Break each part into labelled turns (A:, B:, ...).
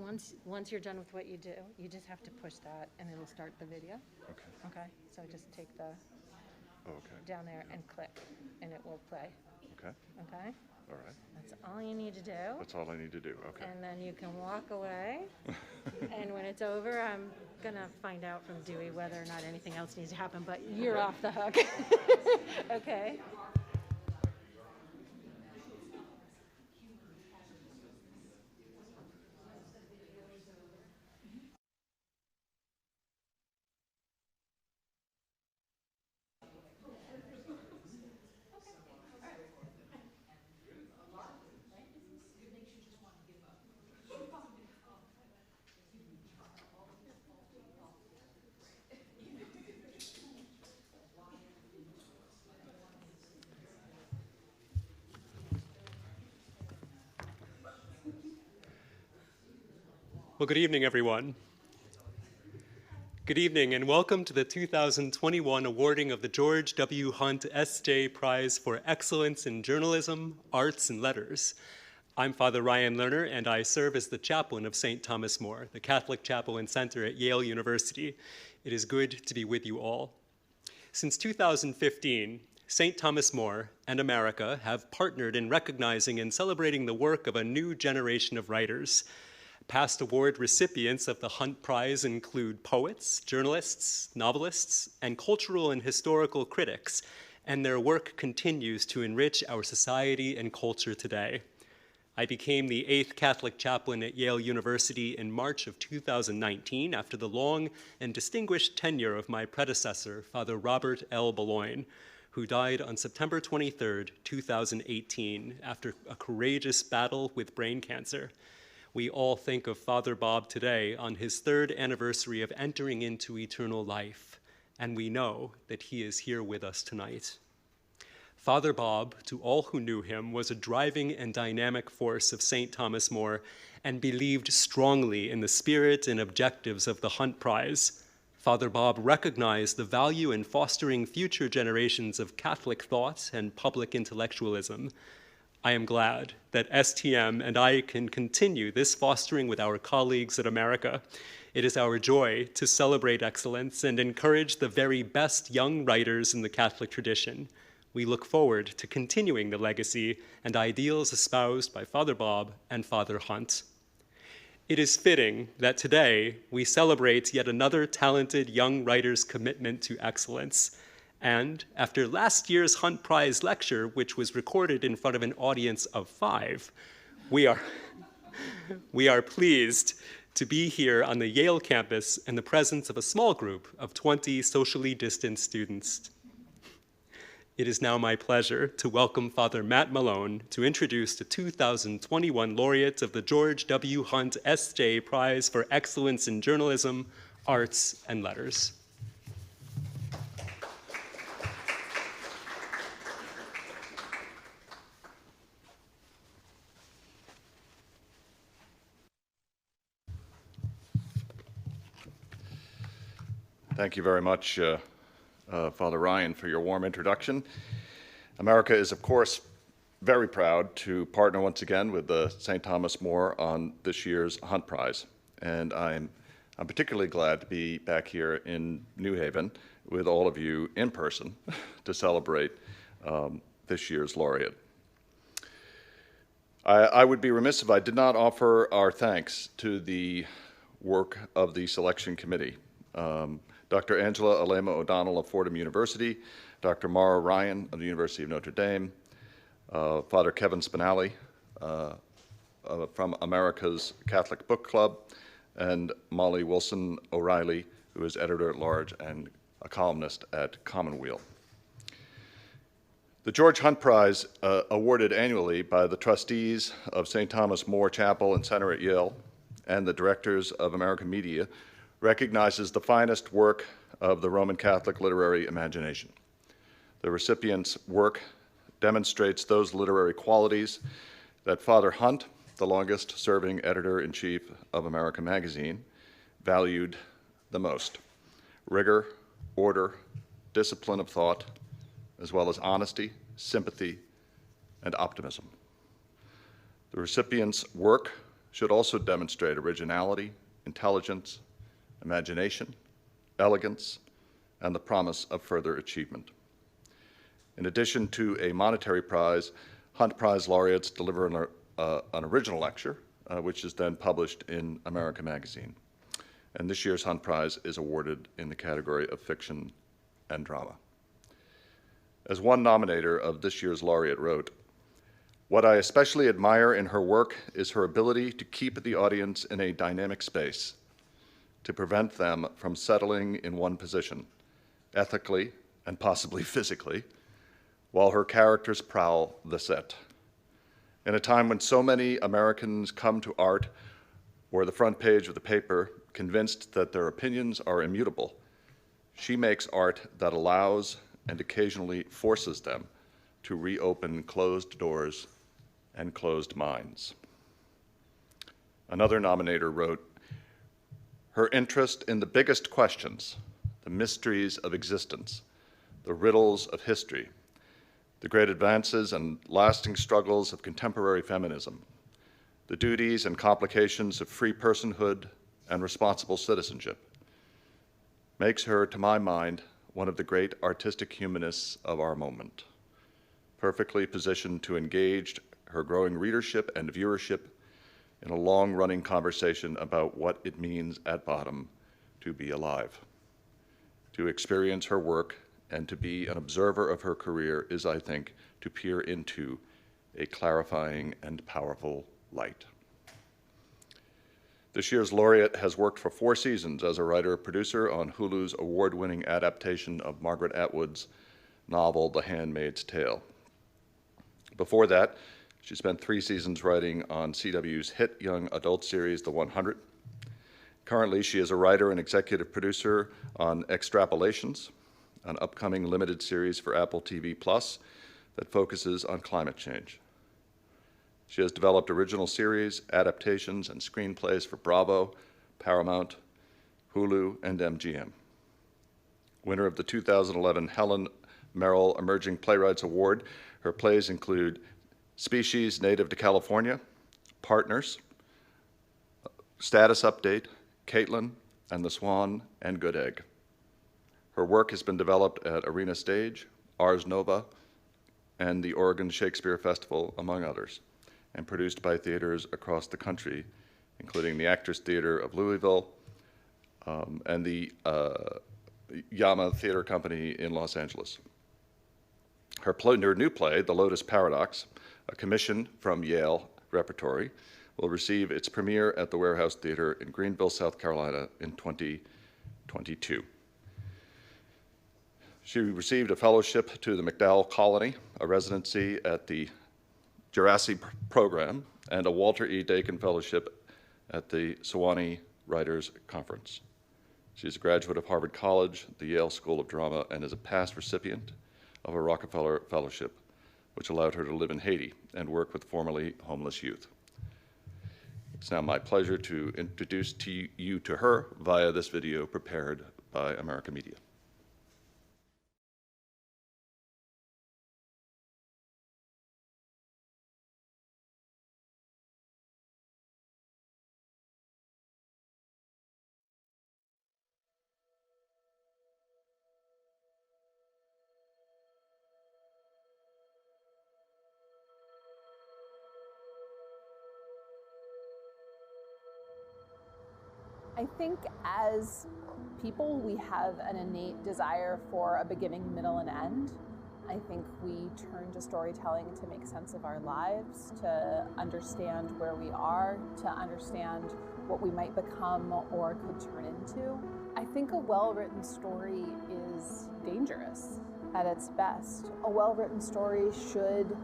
A: Once you're done with what you do, you just have to push that, and it'll start the video.
B: Okay.
A: Okay. So just take the down there and click, and it will play.
B: Okay.
A: Okay.
B: All right.
A: That's all you need to do.
B: That's all I need to do. Okay.
A: And then you can walk away. And when it's over, I'm gonna find out from Dewey whether or not anything else needs to happen. But you're off the hook. Okay.
C: Well, good evening, everyone. Good evening, and welcome to the 2021 awarding of the George W. Hunt S.J. Prize for Excellence in Journalism, Arts, and Letters. I'm Father Ryan Lerner, and I serve as the chaplain of St. Thomas More, the Catholic Chapel and Center at Yale University. It is good to be with you all. Since 2015, St. Thomas More and America have partnered in recognizing and celebrating the work of a new generation of writers. Past award recipients of the Hunt Prize include poets, journalists, novelists, and cultural and historical critics, and their work continues to enrich our society and culture today. I became the 8th Catholic chaplain at Yale University in March of 2019 after the long and distinguished tenure of my predecessor, Father Robert L. Malone, who died on September 23, 2018, after a courageous battle with brain cancer. We all think of Father Bob today on his 3rd anniversary of entering into eternal life, and we know that he is here with us tonight. Father Bob, to all who knew him, was a driving and dynamic force of St. Thomas More and believed strongly in the spirit and objectives of the Hunt Prize. Father Bob recognized the value in fostering future generations of Catholic thought and public intellectualism. I am glad that STM and I can continue this fostering with our colleagues at America. It is our joy to celebrate excellence and encourage the very best young writers in the Catholic tradition. We look forward to continuing the legacy and ideals espoused by Father Bob and Father Hunt. It is fitting that today we celebrate yet another talented young writer's commitment to excellence. And after last year's Hunt Prize lecture, which was recorded in front of an audience of 5, we are pleased to be here on the Yale campus in the presence of a small group of 20 socially distant students. It is now my pleasure to welcome Father Matt Malone to introduce the 2021 laureate of the George W. Hunt S.J. Prize for Excellence in Journalism, Arts, and Letters.
B: Thank you very much, Father Ryan, for your warm introduction. America is, of course, very proud to partner once again with the St. Thomas More on this year's Hunt Prize. And I'm particularly glad to be back here in New Haven with all of you in person to celebrate this year's laureate. I would be remiss if I did not offer our thanks to the work of the selection committee. Dr. Angela Alema O'Donnell of Fordham University, Dr. Mara Ryan of the University of Notre Dame, Father Kevin Spinelli from America's Catholic Book Club, and Molly Wilson O'Reilly, who is editor-at-large and a columnist at Commonweal. The George Hunt Prize, awarded annually by the trustees of St. Thomas More Chapel and Center at Yale and the directors of America Media, recognizes the finest work of the Roman Catholic literary imagination. The recipient's work demonstrates those literary qualities that Father Hunt, the longest-serving editor-in-chief of America Magazine, valued the most: rigor, order, discipline of thought, as well as honesty, sympathy, and optimism. The recipient's work should also demonstrate originality, intelligence, imagination, elegance, and the promise of further achievement. In addition to a monetary prize, Hunt Prize laureates deliver an original lecture, which is then published in America Magazine. And this year's Hunt Prize is awarded in the category of fiction and drama. As one nominator of this year's laureate wrote, "What I especially admire in her work is her ability to keep the audience in a dynamic space, to prevent them from settling in one position, ethically and possibly physically, while her characters prowl the set. In a time when so many Americans come to art or the front page of the paper convinced that their opinions are immutable, she makes art that allows and occasionally forces them to reopen closed doors and closed minds." Another nominator wrote, "Her interest in the biggest questions, the mysteries of existence, the riddles of history, the great advances and lasting struggles of contemporary feminism, the duties and complications of free personhood and responsible citizenship, makes her, to my mind, one of the great artistic humanists of our moment, perfectly positioned to engage her growing readership and viewership in a long-running conversation about what it means at bottom to be alive. To experience her work and to be an observer of her career is, I think, to peer into a clarifying and powerful light." This year's laureate has worked for 4 seasons as a writer-producer on Hulu's award-winning adaptation of Margaret Atwood's novel, The Handmaid's Tale. Before that, she spent 3 seasons writing on CW's hit young adult series, The 100. Currently, she is a writer and executive producer on Extrapolations, an upcoming limited series for Apple TV Plus that focuses on climate change. She has developed original series, adaptations, and screenplays for Bravo, Paramount, Hulu, and MGM. Winner of the 2011 Helen Merrill Emerging Playwrights Award, her plays include Species Native to California, Partners, Status Update, Caitlin, and The Swan, and Good Egg. Her work has been developed at Arena Stage, Ars Nova, and the Oregon Shakespeare Festival, among others, and produced by theaters across the country, including the Actors Theater of Louisville and the Yama Theater Company in Los Angeles. Her new play, The Lotus Paradox, a commission from Yale Repertory, will receive its premiere at the Warehouse Theater in Greenville, South Carolina in 2022. She received a fellowship to the MacDowell Colony, a residency at the Jurassic Program, and a Walter E. Dakin Fellowship at the Sewanee Writers Conference. She is a graduate of Harvard College, the Yale School of Drama, and is a past recipient of a Rockefeller Fellowship, which allowed her to live in Haiti and work with formerly homeless youth. It's now my pleasure to introduce you to her via this video prepared by America Media.
D: I think as people, we have an innate desire for a beginning, middle, and end. I think we turn to storytelling to make sense of our lives, to understand where we are, to understand what we might become or could turn into. I think a well-written story is dangerous at its best. A well-written story should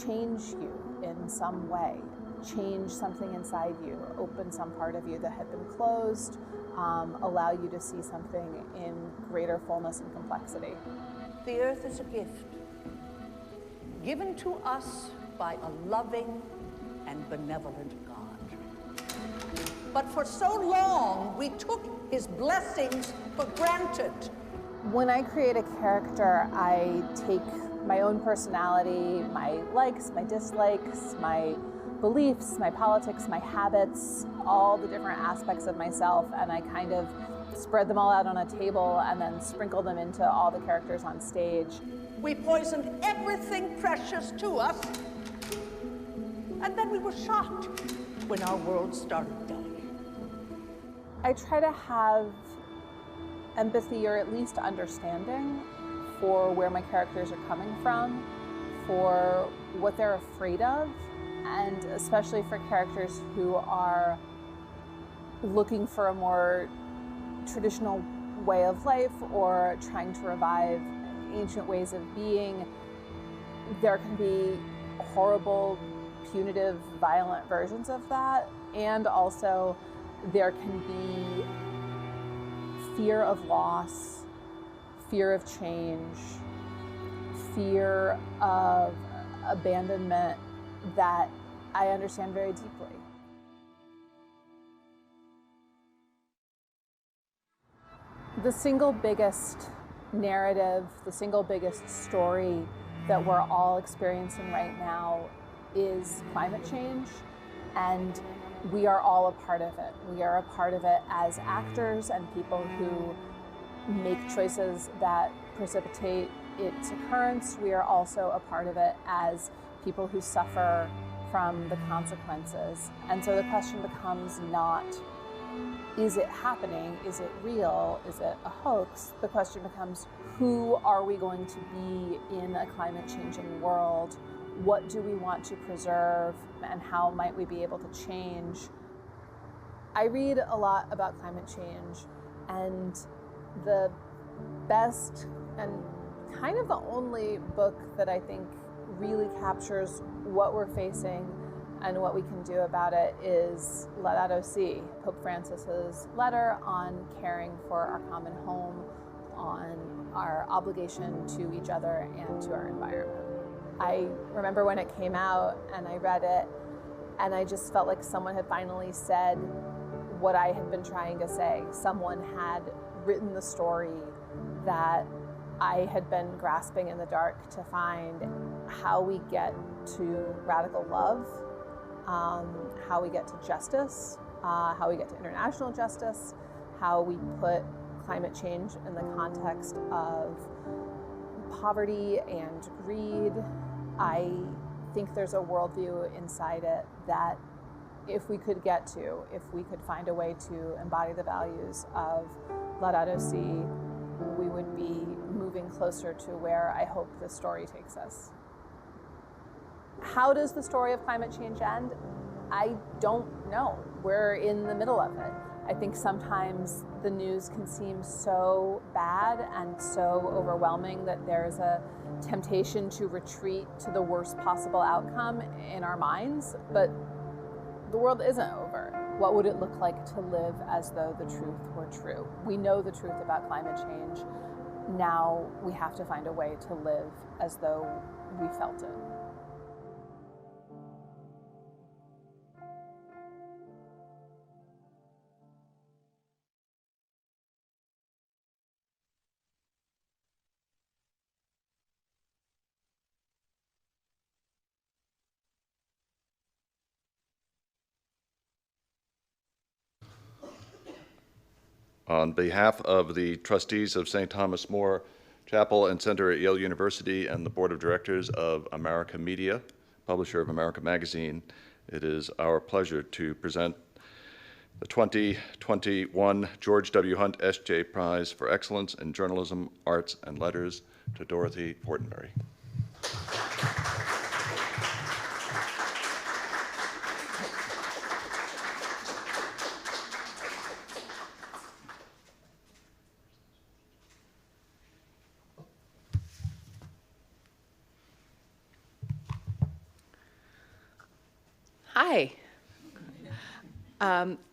D: change you in some way. Change something inside you, open some part of you that had been closed, allow you to see something in greater fullness and complexity.
E: The earth is a gift given to us by a loving and benevolent God. But for so long, we took his blessings for granted.
D: When I create a character, I take my own personality, my likes, my dislikes, my beliefs, my politics, my habits, all the different aspects of myself, and I kind of spread them all out on a table and then sprinkle them into all the characters on stage.
E: We poisoned everything precious to us, and then we were shocked when our world started dying.
D: I try to have empathy, or at least understanding, for where my characters are coming from, for what they're afraid of, and especially for characters who are looking for a more traditional way of life or trying to revive ancient ways of being. There can be horrible, punitive, violent versions of that, and also there can be fear of loss, fear of change, fear of abandonment that I understand very deeply. The single biggest narrative, the single biggest story that we're all experiencing right now is climate change, and we are all a part of it. We are a part of it as actors and people who make choices that precipitate its occurrence. We are also a part of it as people who suffer from the consequences. And so the question becomes not, is it happening? Is it real? Is it a hoax? The question becomes, who are we going to be in a climate changing world? What do we want to preserve, and how might we be able to change? I read a lot about climate change, and the best and kind of the only book that I think really captures what we're facing and what we can do about it is Laudato Si, Pope Francis's letter on caring for our common home, on our obligation to each other and to our environment. I remember when it came out and I read it, and I just felt like someone had finally said what I had been trying to say. Someone had written the story that I had been grasping in the dark to find, how we get to radical love, how we get to justice, how we get to international justice, how we put climate change in the context of poverty and greed. I think there's a worldview inside it that if we could find a way to embody the values of Laudato Si, we would be moving closer to where I hope this story takes us. How does the story of climate change end? I don't know. We're in the middle of it. I think sometimes the news can seem so bad and so overwhelming that there's a temptation to retreat to the worst possible outcome in our minds, but the world isn't over. What would it look like to live as though the truth were true? We know the truth about climate change. Now we have to find a way to live as though we felt it.
B: On behalf of the trustees of St. Thomas More Chapel and Center at Yale University and the Board of Directors of America Media, publisher of America Magazine, it is our pleasure to present the 2021 George W. Hunt S.J. Prize for Excellence in Journalism, Arts, and Letters to Dorothy Fortenberry.
F: Hi.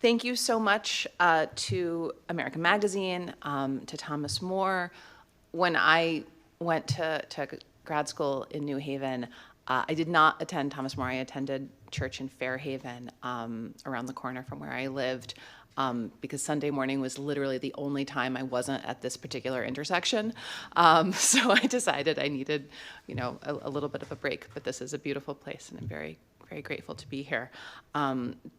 F: Thank you so much to American Magazine, to Thomas More. When I went to grad school in New Haven, I did not attend Thomas More. I attended church in Fairhaven, around the corner from where I lived, because Sunday morning was literally the only time I wasn't at this particular intersection. So I decided I needed, a little bit of a break. But this is a beautiful place, and I'm very very grateful to be here.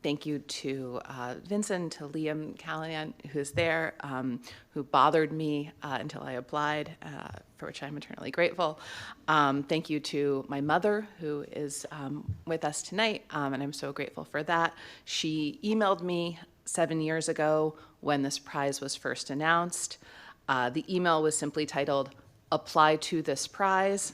F: Thank you to Vincent, to Liam Callahan, who's there, who bothered me until I applied, for which I'm eternally grateful. Thank you to my mother, who is with us tonight, and I'm so grateful for that. She emailed me 7 years ago when this prize was first announced. The email was simply titled, "Apply to this prize."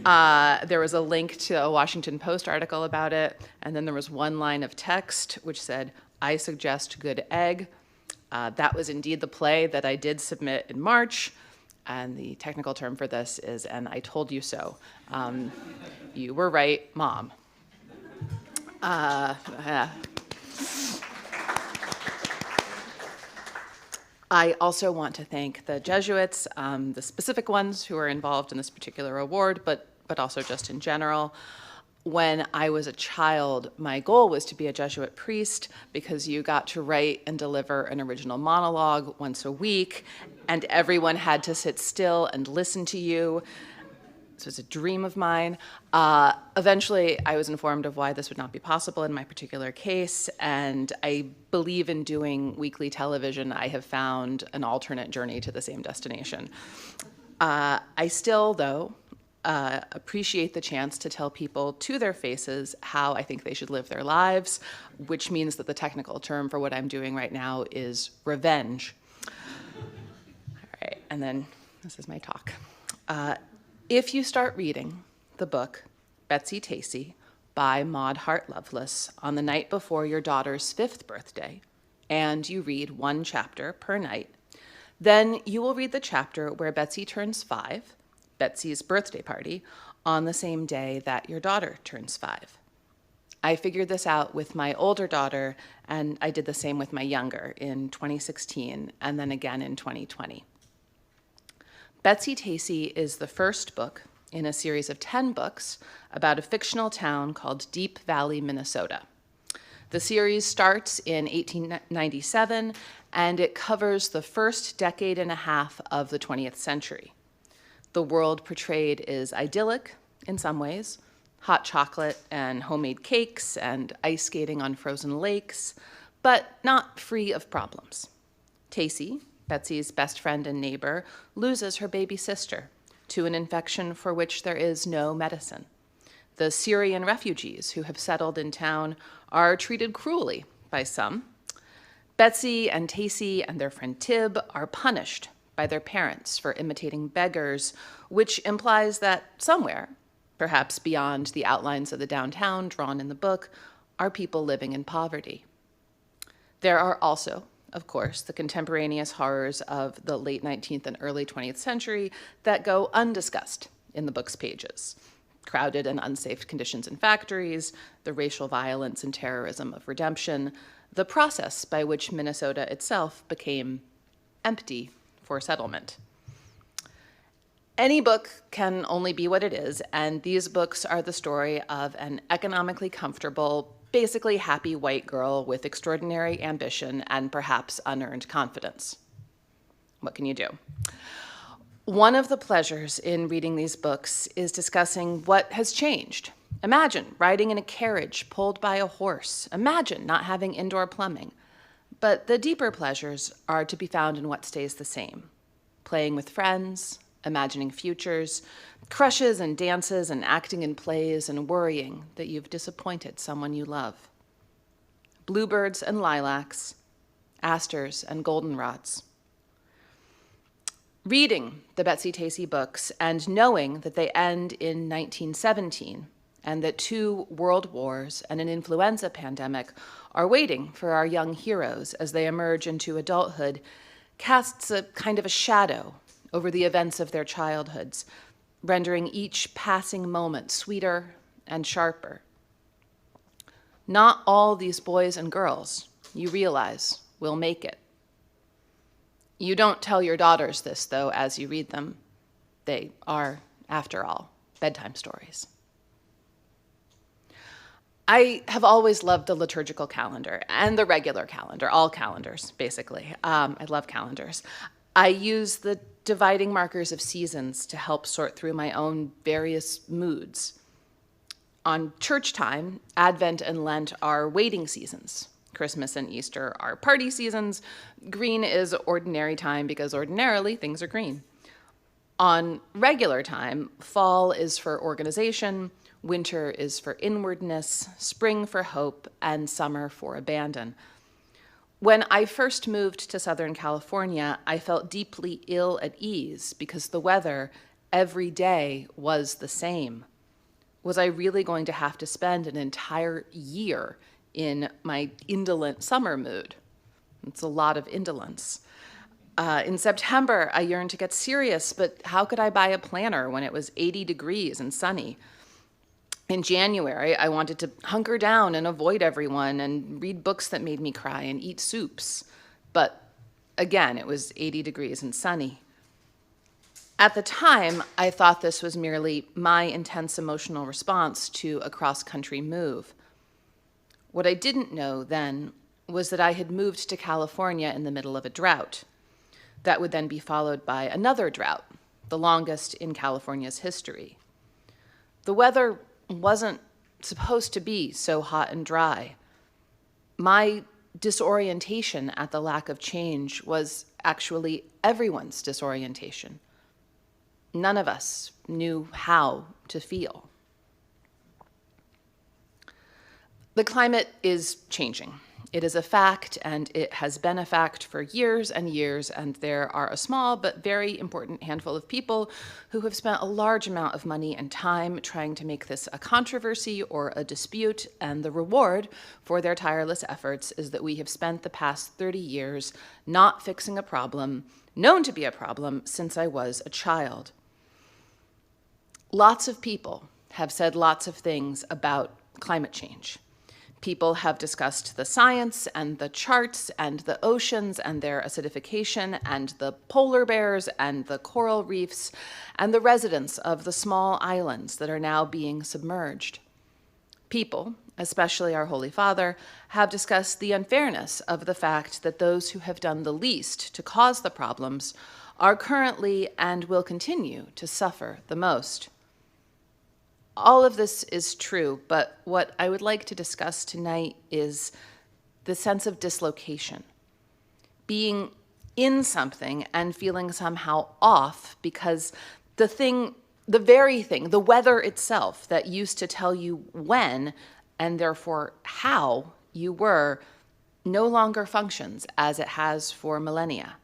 F: There was a link to a Washington Post article about it, and then there was one line of text which said, "I suggest good egg." That was indeed the play that I did submit in March, and the technical term for this is "and I told you so." You were right, Mom. I also want to thank the Jesuits, the specific ones who are involved in this particular award, but also just in general. When I was a child, my goal was to be a Jesuit priest because you got to write and deliver an original monologue once a week, and everyone had to sit still and listen to you. This was a dream of mine. Eventually, I was informed of why this would not be possible in my particular case, and I believe in doing weekly television. I have found an alternate journey to the same destination. I still, though, appreciate the chance to tell people to their faces how I think they should live their lives, which means that the technical term for what I'm doing right now is revenge. All right, and then this is my talk. If you start reading the book Betsy Tacy by Maud Hart Lovelace on the night before your daughter's 5th birthday, and you read one chapter per night, then you will read the chapter where Betsy turns 5, Betsy's birthday party, on the same day that your daughter turns 5. I figured this out with my older daughter, and I did the same with my younger in 2016, and then again in 2020. Betsy Tacy is the first book in a series of 10 books about a fictional town called Deep Valley, Minnesota. The series starts in 1897, and it covers the first decade and a half of the 20th century. The world portrayed is idyllic in some ways, hot chocolate and homemade cakes and ice skating on frozen lakes, but not free of problems. Tacy, Betsy's best friend and neighbor, loses her baby sister to an infection for which there is no medicine. The Syrian refugees who have settled in town are treated cruelly by some. Betsy and Tacy and their friend Tib are punished by their parents for imitating beggars, which implies that somewhere, perhaps beyond the outlines of the downtown drawn in the book, are people living in poverty. There are also, of course, the contemporaneous horrors of the late 19th and early 20th century that go undiscussed in the book's pages. Crowded and unsafe conditions in factories, the racial violence and terrorism of redemption, the process by which Minnesota itself became empty for settlement. Any book can only be what it is, and these books are the story of an economically comfortable, basically happy white girl with extraordinary ambition and perhaps unearned confidence. What can you do? One of the pleasures in reading these books is discussing what has changed. Imagine riding in a carriage pulled by a horse. Imagine not having indoor plumbing. But the deeper pleasures are to be found in what stays the same. Playing with friends, imagining futures, crushes and dances and acting in plays and worrying that you've disappointed someone you love. Bluebirds and lilacs, asters and goldenrods. Reading the Betsy Tacy books and knowing that they end in 1917 and that 2 world wars and an influenza pandemic are waiting for our young heroes as they emerge into adulthood casts a kind of a shadow over the events of their childhoods, rendering each passing moment sweeter and sharper. Not all these boys and girls, you realize, will make it. You don't tell your daughters this, though, as you read them. They are, after all, bedtime stories. I have always loved the liturgical calendar and the regular calendar, all calendars, basically. I love calendars. I use the dividing markers of seasons to help sort through my own various moods. On church time, Advent and Lent are waiting seasons. Christmas and Easter are party seasons. Green is ordinary time because ordinarily things are green. On regular time, fall is for organization, winter is for inwardness, spring for hope, and summer for abandon. When I first moved to Southern California, I felt deeply ill at ease because the weather every day was the same. Was I really going to have to spend an entire year in my indolent summer mood? It's a lot of indolence. In September, I yearned to get serious, but how could I buy a planner when it was 80 degrees and sunny? In January, I wanted to hunker down and avoid everyone and read books that made me cry and eat soups. But again, it was 80 degrees and sunny. At the time, I thought this was merely my intense emotional response to a cross-country move. What I didn't know then was that I had moved to California in the middle of a drought. That would then be followed by another drought, the longest in California's history. The weather wasn't supposed to be so hot and dry. My disorientation at the lack of change was actually everyone's disorientation. None of us knew how to feel. The climate is changing. It is a fact, and it has been a fact for years and years, and there are a small but very important handful of people who have spent a large amount of money and time trying to make this a controversy or a dispute, and the reward for their tireless efforts is that we have spent the past 30 years not fixing a problem, known to be a problem, since I was a child. Lots of people have said lots of things about climate change. People have discussed the science and the charts and the oceans and their acidification and the polar bears and the coral reefs and the residents of the small islands that are now being submerged. People, especially our Holy Father, have discussed the unfairness of the fact that those who have done the least to cause the problems are currently and will continue to suffer the most. All of this is true, but what I would like to discuss tonight is the sense of dislocation. Being in something and feeling somehow off because the very thing, the weather itself that used to tell you when and therefore how you were, no longer functions as it has for millennia.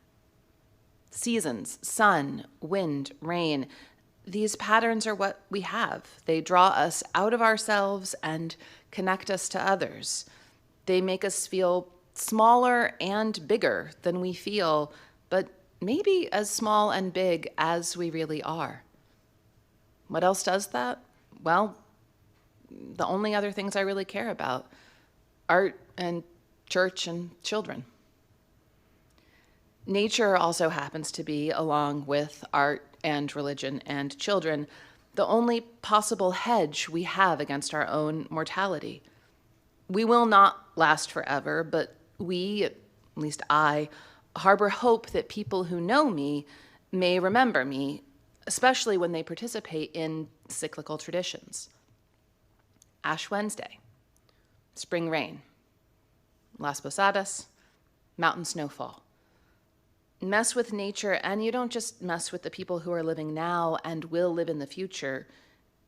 F: Seasons, sun, wind, rain, these patterns are what we have. They draw us out of ourselves and connect us to others. They make us feel smaller and bigger than we feel, but maybe as small and big as we really are. What else does that? Well, the only other things I really care about: art and church and children. Nature also happens to be, along with art and religion and children, the only possible hedge we have against our own mortality. We will not last forever, but we, at least I, harbor hope that people who know me may remember me, especially when they participate in cyclical traditions. Ash Wednesday, spring rain, Las Posadas, mountain snowfall. Mess with nature, and you don't just mess with the people who are living now and will live in the future.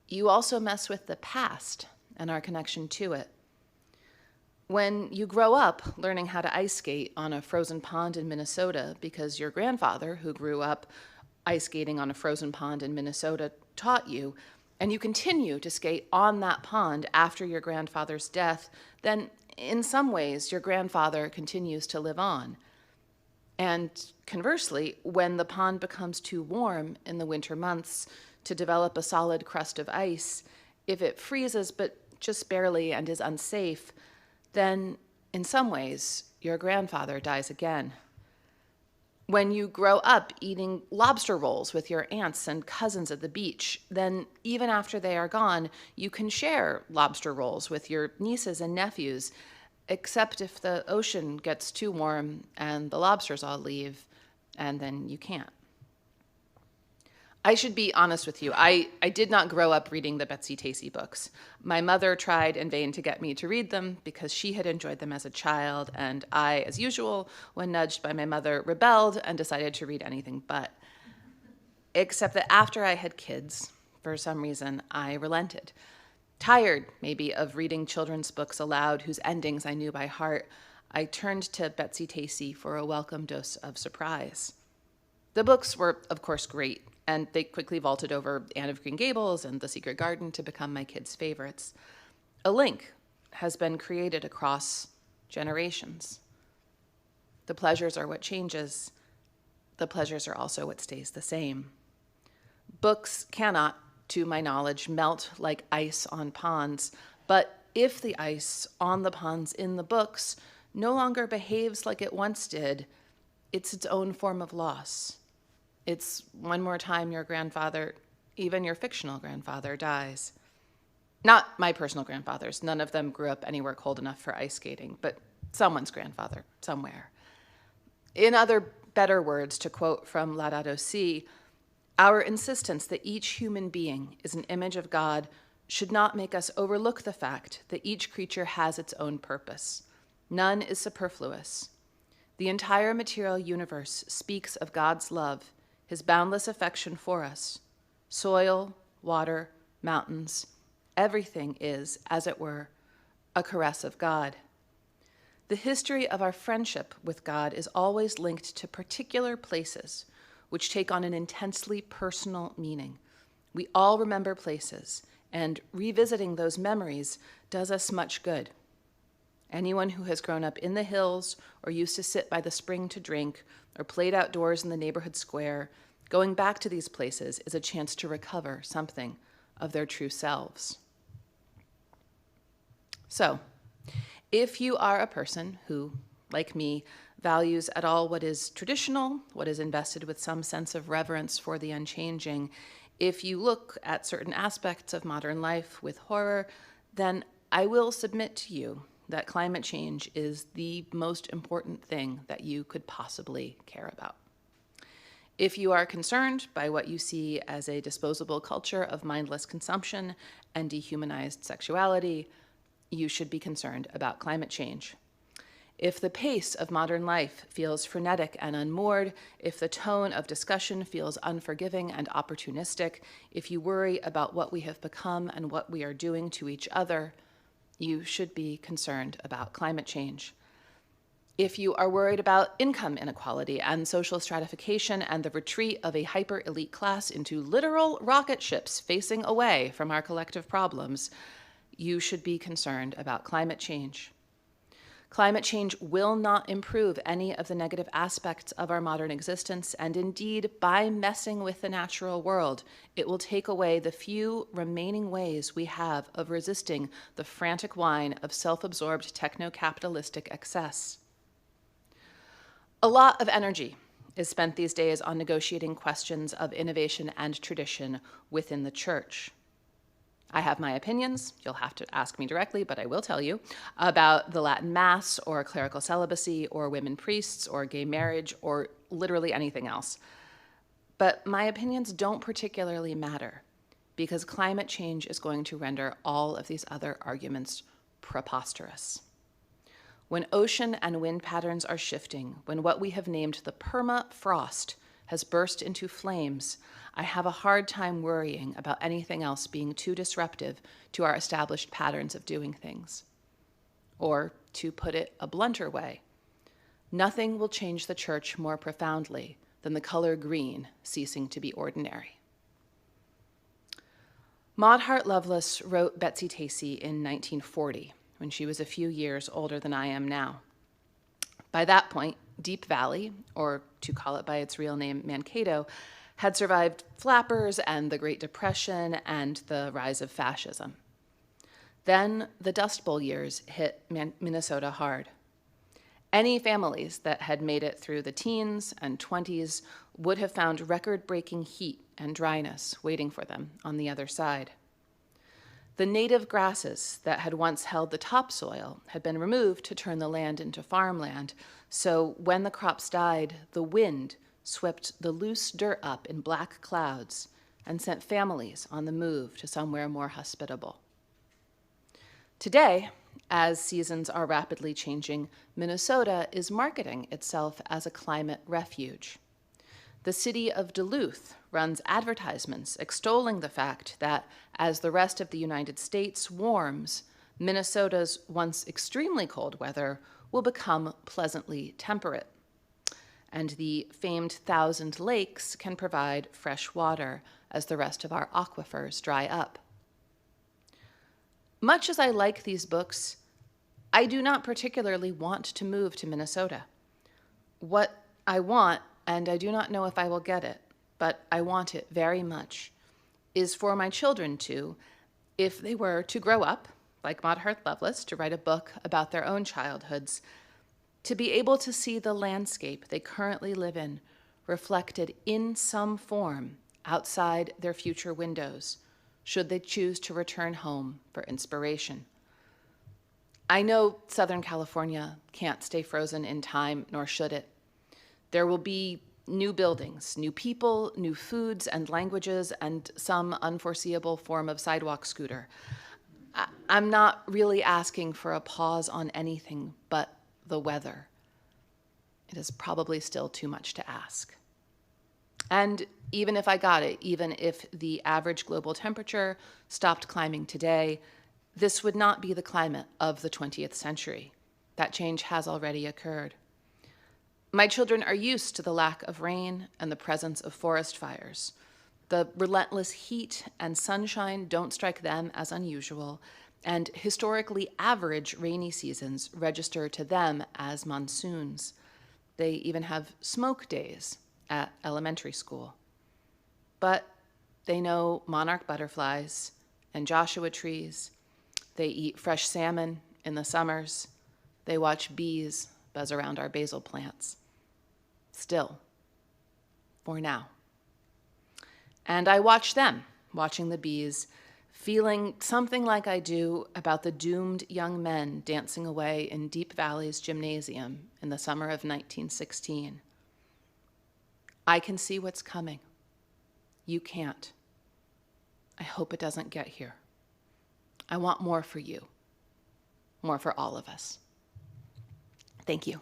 F: You also mess with the past and our connection to it. When you grow up learning how to ice skate on a frozen pond in Minnesota because your grandfather, who grew up ice skating on a frozen pond in Minnesota, taught you, and you continue to skate on that pond after your grandfather's death, then in some ways your grandfather continues to live on. And conversely, when the pond becomes too warm in the winter months to develop a solid crust of ice, if it freezes but just barely and is unsafe, then in some ways your grandfather dies again. When you grow up eating lobster rolls with your aunts and cousins at the beach, then even after they are gone, you can share lobster rolls with your nieces and nephews, except if the ocean gets too warm and the lobsters all leave, and then you can't. I should be honest with you. I did not grow up reading the Betsy Tacy books. My mother tried in vain to get me to read them because she had enjoyed them as a child, and I, as usual, when nudged by my mother, rebelled and decided to read anything but. Except that after I had kids, for some reason, I relented. Tired, maybe, of reading children's books aloud whose endings I knew by heart, I turned to Betsy Tacy for a welcome dose of surprise. The books were, of course, great, and they quickly vaulted over Anne of Green Gables and The Secret Garden to become my kids' favorites. A link has been created across generations. The pleasures are what changes. The pleasures are also what stays the same. Books cannot, to my knowledge, melt like ice on ponds, but if the ice on the ponds in the books no longer behaves like it once did, it's its own form of loss. It's one more time your grandfather, even your fictional grandfather, dies. Not my personal grandfathers. None of them grew up anywhere cold enough for ice skating, but someone's grandfather, somewhere. In other better words, to quote from Laudato Si, our insistence that each human being is an image of God should not make us overlook the fact that each creature has its own purpose. None is superfluous. The entire material universe speaks of God's love, his boundless affection for us. Soil, water, mountains, everything is, as it were, a caress of God. The history of our friendship with God is always linked to particular places, which take on an intensely personal meaning. We all remember places, and revisiting those memories does us much good. Anyone who has grown up in the hills or used to sit by the spring to drink or played outdoors in the neighborhood square, going back to these places is a chance to recover something of their true selves. So, if you are a person who, like me, values at all what is traditional, what is invested with some sense of reverence for the unchanging, if you look at certain aspects of modern life with horror, then I will submit to you that climate change is the most important thing that you could possibly care about. If you are concerned by what you see as a disposable culture of mindless consumption and dehumanized sexuality, you should be concerned about climate change. If the pace of modern life feels frenetic and unmoored, if the tone of discussion feels unforgiving and opportunistic, if you worry about what we have become and what we are doing to each other, you should be concerned about climate change. If you are worried about income inequality and social stratification and the retreat of a hyper-elite class into literal rocket ships facing away from our collective problems, you should be concerned about climate change. Climate change will not improve any of the negative aspects of our modern existence, and indeed, by messing with the natural world, it will take away the few remaining ways we have of resisting the frantic whine of self-absorbed techno-capitalistic excess. A lot of energy is spent these days on negotiating questions of innovation and tradition within the church. I have my opinions, you'll have to ask me directly, but I will tell you, about the Latin Mass, or clerical celibacy, or women priests, or gay marriage, or literally anything else. But my opinions don't particularly matter, because climate change is going to render all of these other arguments preposterous. When ocean and wind patterns are shifting, when what we have named the permafrost has burst into flames, I have a hard time worrying about anything else being too disruptive to our established patterns of doing things. Or, to put it a blunter way, nothing will change the church more profoundly than the color green ceasing to be ordinary. Maud Hart Lovelace wrote Betsy Tacy in 1940, when she was a few years older than I am now. By that point, Deep Valley, or to call it by its real name, Mankato, had survived flappers and the Great Depression and the rise of fascism. Then the Dust Bowl years hit Minnesota hard. Any families that had made it through the teens and 20s would have found record-breaking heat and dryness waiting for them on the other side. The native grasses that had once held the topsoil had been removed to turn the land into farmland, so when the crops died, the wind swept the loose dirt up in black clouds and sent families on the move to somewhere more hospitable. Today, as seasons are rapidly changing, Minnesota is marketing itself as a climate refuge. The city of Duluth runs advertisements extolling the fact that as the rest of the United States warms, Minnesota's once extremely cold weather will become pleasantly temperate. And the famed Thousand Lakes can provide fresh water as the rest of our aquifers dry up. Much as I like these books, I do not particularly want to move to Minnesota. What I want, and I do not know if I will get it, but I want it very much, is for my children to, if they were to grow up, like Maud Hart Lovelace, to write a book about their own childhoods, to be able to see the landscape they currently live in reflected in some form outside their future windows, should they choose to return home for inspiration. I know Southern California can't stay frozen in time, nor should it. There will be new buildings, new people, new foods and languages, and some unforeseeable form of sidewalk scooter. I'm not really asking for a pause on anything but the weather. It is probably still too much to ask. And even if I got it, even if the average global temperature stopped climbing today, this would not be the climate of the 20th century. That change has already occurred. My children are used to the lack of rain and the presence of forest fires. The relentless heat and sunshine don't strike them as unusual, and historically average rainy seasons register to them as monsoons. They even have smoke days at elementary school. But they know monarch butterflies and Joshua trees. They eat fresh salmon in the summers. They watch bees buzz around our basil plants. Still, for now. And I watch them, watching the bees, feeling something like I do about the doomed young men dancing away in Deep Valley's gymnasium in the summer of 1916. I can see what's coming. You can't. I hope it doesn't get here. I want more for you, more for all of us. Thank you.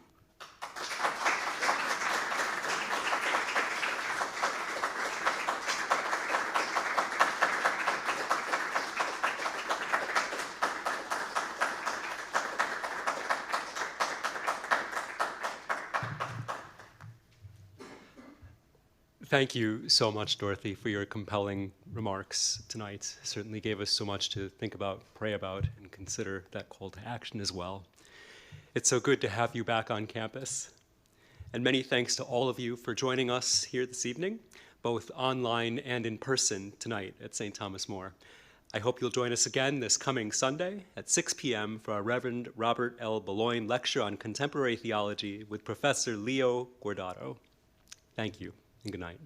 C: Thank you so much, Dorothy, for your compelling remarks tonight. Certainly gave us so much to think about, pray about, and consider that call to action as well. It's so good to have you back on campus. And many thanks to all of you for joining us here this evening, both online and in person tonight at St. Thomas More. I hope you'll join us again this coming Sunday at 6 p.m. for our Reverend Robert L. Boulogne lecture on contemporary theology with Professor Leo Guardato. Thank you. And good night.